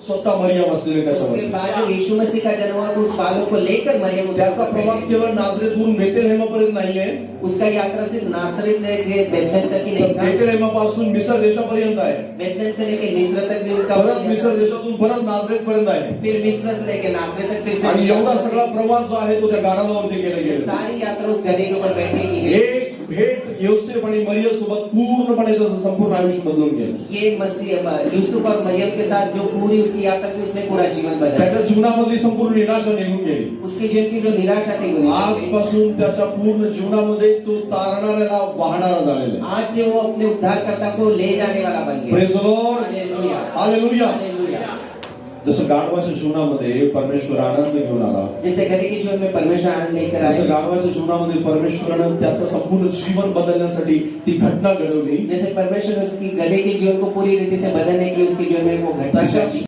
स्वतः मरियम असलेले उसके त्याच्यामध्ये. बाद जब यीशु मसीह का जन्म हुआ तो उस बालक को लेकर मरियम उसके त्याचा साथ प्रवास गई। केवळ नाझरेतहून बेथलेहेमापर्यंत नाहीये, उसका यात्रा सिर्फ नासरत लेके बेथलेहम तक ही तर नहीं था, बेथलेहेमापासून मिस्र देशापर्यंत आहे, बेथलेहम से लेके मिस्र तक भी उनका परत मिस्र देशातून परत नाझरेतपर्यंत आहे. फिर मिस्र से लेके नासरत तक फिर से आणि एवढा सगळा प्रवास जो आहे तो त्या गाढवावरती केला ये गेला. सारी यात्रा उस गधे के ऊपर बैठने की गई। एक भेट योसेफ आणि मरियम सोबत पूर्णपणे त्याचं संपूर्ण आयुष्य बदलून गेलं. ये मसीह यूसुफ और मरियम के साथ जो पूरी उसकी यात्रा थी उसने पूरा जीवन बदला। त्याच्या जीवनामधली संपूर्ण निराशा निघून गेली. उसके जीवन की जो निराशा थी वो निकल गई। आजपासून त्याच्या पूर्ण जीवनामध्ये तो तारणाऱ्याला वाहणारा झालेला आहे. आज से वो अपने उद्धारकर्ता को ले जाने वाला बन गया। Praise the Lord, hallelujah, hallelujah. Hallelujah. जसं गाढवाच्या जीवनामध्ये परमेश्वर आनंद घेऊन आला, जैसे गधे के जीवन में परमेश्वर आनंद लेकर जसं आए, गाढवाच्या जीवनामध्ये परमेश्वरानं त्याचं संपूर्ण जीवन बदलण्यासाठी ती घटना घडवली, जैसे परमेश्वर उसकी गधे के जीवन को पूरी रीति से बदलने की उसके जीवन में वो घटना तशाच घटी।